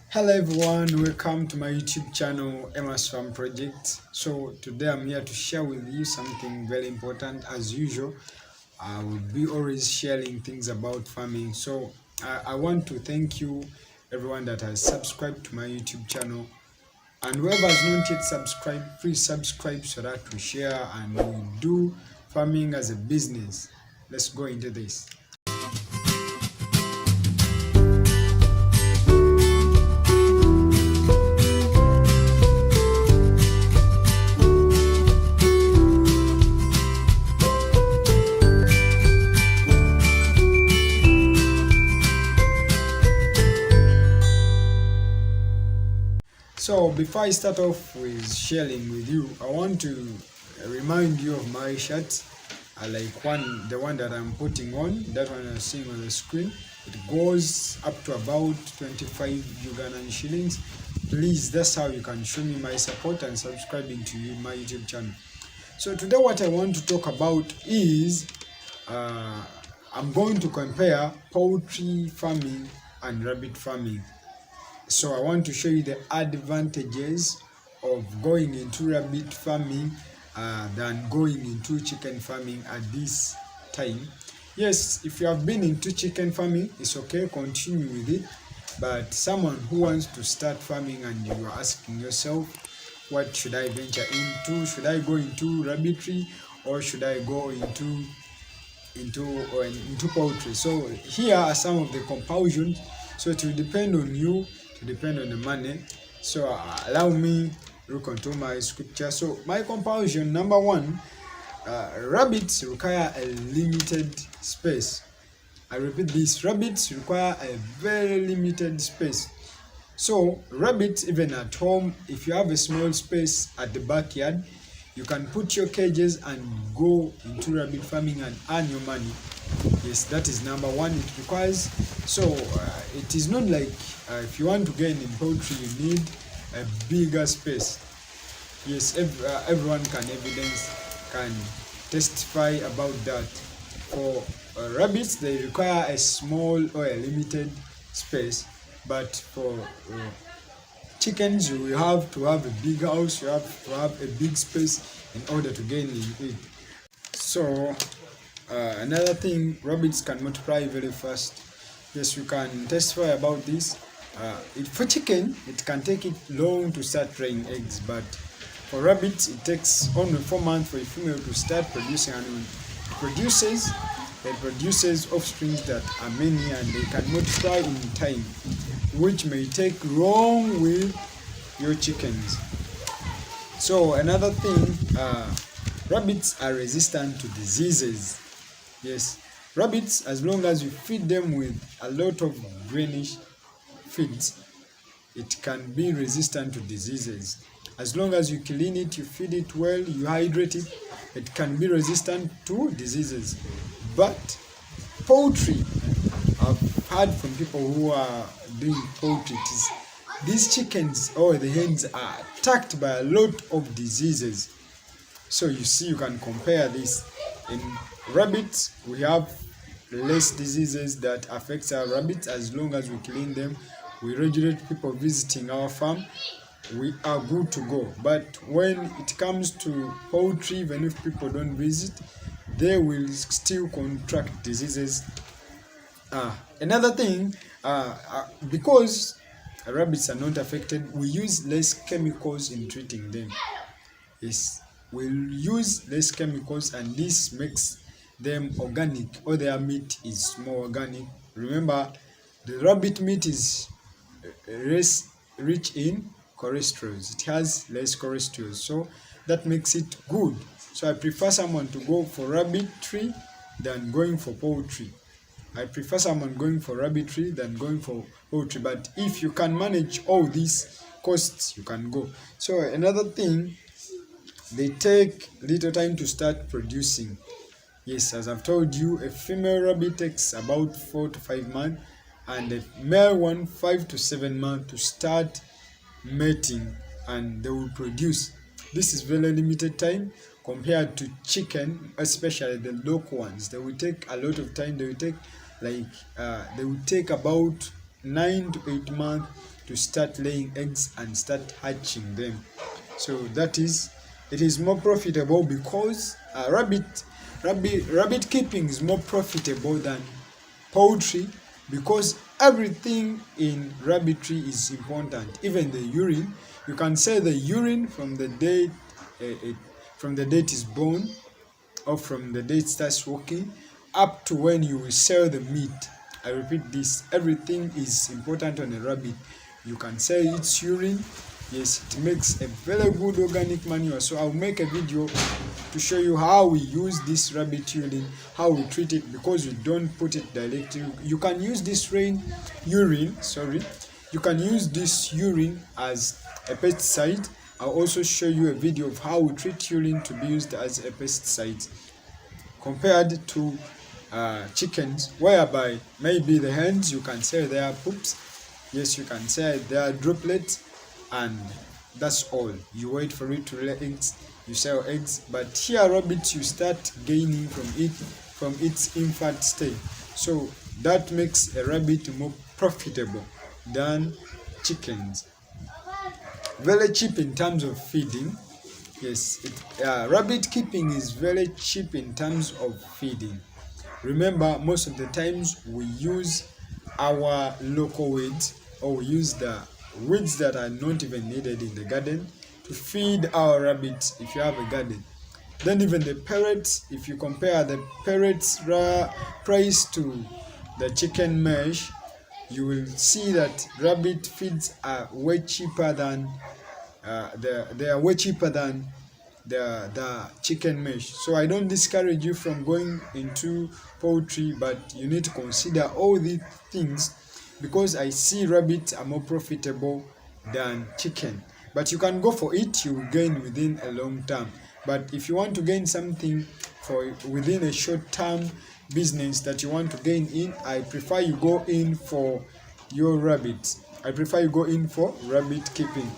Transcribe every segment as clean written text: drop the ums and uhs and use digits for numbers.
Hello everyone, welcome to my YouTube channel Emus.Farm.Project. So today I'm here to share with you something very important. As usual, I will be always sharing things about farming. So I want to thank you everyone that has subscribed to my YouTube channel, and whoever has not yet subscribed, please subscribe so that we share and we do farming as a business. Let's go into this. So before I start off with sharing with you, I want to remind you of my shirt. I like the one that I'm putting on, that one I'm seeing on the screen. It goes up to about 25 Ugandan shillings. Please, that's how you can show me my support and subscribing to my YouTube channel. So today what I want to talk about is I'm going to compare poultry farming and rabbit farming. So I want to show you the advantages of going into rabbit farming than going into chicken farming at this time. Yes, if you have been into chicken farming, it's okay, continue with it. But someone who wants to start farming and you are asking yourself, what should I venture into? Should I go into rabbitry or should I go into poultry? So here are some of the conclusions. So it will depend on you, to depend on the money. So allow me look onto my scripture. So my conclusion, number one, rabbits require a limited space. I repeat this, rabbits require a very limited space. So rabbits, even at home, if you have a small space at the backyard, you can put your cages and go into rabbit farming and earn your money. Yes, that is number one. It requires, so it is not like if you want to gain in poultry, you need a bigger space. Yes, everyone can testify about that. For rabbits, they require a small or a limited space, but for chickens, you have to have a big house, you have to have a big space in order to gain in it. So another thing, rabbits can multiply very fast. Yes, you can testify about this. For chicken, it can take it long to start laying eggs, but for rabbits, it takes only 4 months for a female to start producing, and it produces offspring that are many and they can multiply in time, which may take long with your chickens. So another thing, rabbits are resistant to diseases. Yes, rabbits, as long as you feed them with a lot of greenish feeds, it can be resistant to diseases. As long as you clean it, you feed it well, you hydrate it, it can be resistant to diseases. But poultry, I've heard from people who are doing poultry, these chickens or the hens are attacked by a lot of diseases. So you see, you can compare this. In rabbits, we have less diseases that affect our rabbits. As long as we clean them, we regulate people visiting our farm, we are good to go. But when it comes to poultry, even if people don't visit, they will still contract diseases. Another thing, because rabbits are not affected, we use less chemicals in treating them. Yes, we'll use less chemicals, and this makes them organic, or their meat is more organic. Remember, the rabbit meat is less rich in cholesterol. It has less cholesterol, so that makes it good. So I prefer someone to go for rabbitry than going for poultry. I prefer someone going for rabbitry than going for poultry. But if you can manage all these costs, you can go. So another thing, they take little time to start producing. Yes, as I've told you, a female rabbit takes about 4 to 5 months, and a male one 5 to 7 months to start mating, and they will produce. This is very limited time compared to chicken, especially the local ones. They will take a lot of time. They will take about 9 to 8 months to start laying eggs and start hatching them. So that is, it is more profitable because rabbit keeping is more profitable than poultry, because everything in rabbitry is important. Even the urine, you can say the urine from the day it is born, or from the day it starts working, up to when you will sell the meat. I repeat this, everything is important on a rabbit. You can sell its urine. Yes, it makes a very good organic manure. So I'll make a video to show you how we use this rabbit urine, how we treat it, because we don't put it directly. You can use this urine, you can use this urine as a pesticide. I'll also show you a video of how we treat urine to be used as a pesticide, compared to chickens, whereby maybe the hens, you can sell their poops. Yes, you can sell their droplets, and that's all. You wait for it to lay eggs, you sell eggs. But here rabbits, you start gaining from its infant stage. So that makes a rabbit more profitable than chickens. Very cheap in terms of feeding. Yes, rabbit keeping is very cheap in terms of feeding. Remember, most of the times we use our local weeds, or we use the weeds that are not even needed in the garden to feed our rabbits if you have a garden. Then even the pellets, if you compare the pellets price to the chicken mesh, you will see that rabbit feeds are way cheaper than they are way cheaper than the chicken mesh. So I don't discourage you from going into poultry, but you need to consider all these things, because I see rabbits are more profitable than chicken. But you can go for it, you will gain within a long term. But if you want to gain something for within a short term business that you want to gain in, I prefer you go in for your rabbits. I prefer you go in for rabbit keeping.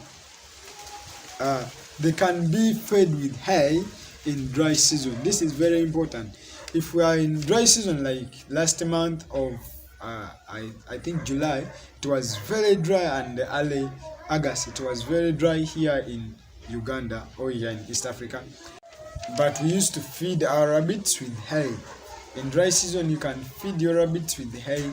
They can be fed with hay in dry season. This is very important. If we are in dry season, like last month of I think July, it was very dry, and early August it was very dry here in Uganda, or here in East Africa. But we used to feed our rabbits with hay. In dry season, you can feed your rabbits with hay,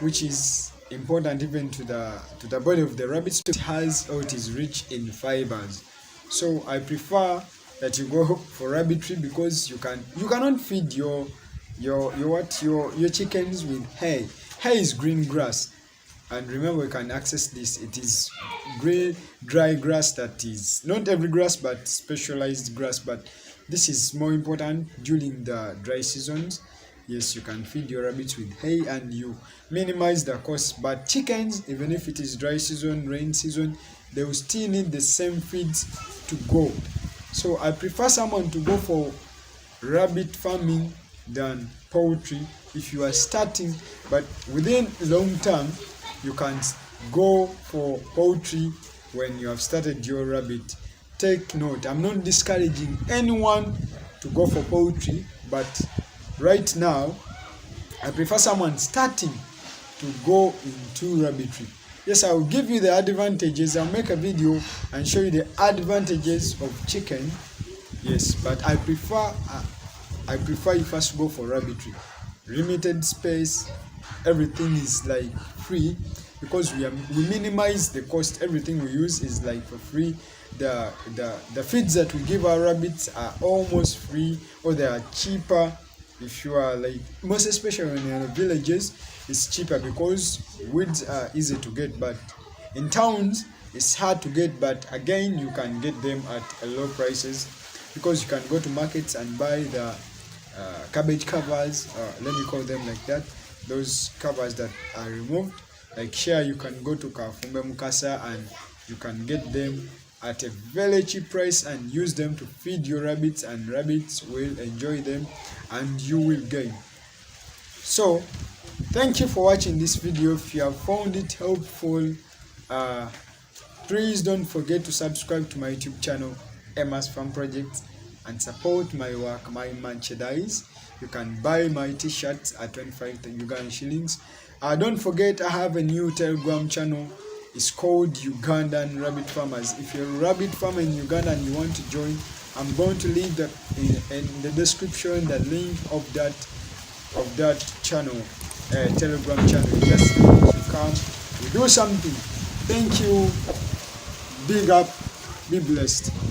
which is important even to the body of the rabbits. It is rich in fibers. So I prefer that you go for rabbitry, because you cannot feed your chickens with hay. Hay is green grass, and remember, you can access this. It is green dry grass, that is not every grass but specialized grass, but this is more important during the dry seasons. Yes, you can feed your rabbits with hay and you minimize the cost. But chickens, even if it is dry season, rain season, they will still need the same feeds to go. So I prefer someone to go for rabbit farming than poultry if you are starting. But within long term, you can go for poultry when you have started your rabbit. Take note, I'm not discouraging anyone to go for poultry, but right now I prefer someone starting to go into rabbitry. Yes, I will give you the advantages. I'll make a video and show you the advantages of chicken. Yes, but I prefer you first go for rabbitry. Limited space, everything is like free, because we minimize the cost. Everything we use is like for free. The feeds that we give our rabbits are almost free, or they are cheaper. If you are like, most especially in the villages, it's cheaper because weeds are easy to get, but in towns it's hard to get. But again, you can get them at a low prices, because you can go to markets and buy the cabbage covers, let me call them like that, those covers that are removed. Like here, you can go to Kafumbe Mukasa and you can get them at a very cheap price and use them to feed your rabbits, and rabbits will enjoy them and you will gain. So thank you for watching this video. If you have found it helpful, please don't forget to subscribe to my YouTube channel, Emus.Farm.Project, and support my work, my merchandise. You can buy my t-shirts at 25 Ugandan shillings. Don't forget, I have a new Telegram channel. It's called Ugandan Rabbit Farmers. If you're a rabbit farmer in Uganda and you want to join, I'm going to leave in the description the link of that channel, Telegram channel. You just need to come, we do something. Thank you. Big up. Be blessed.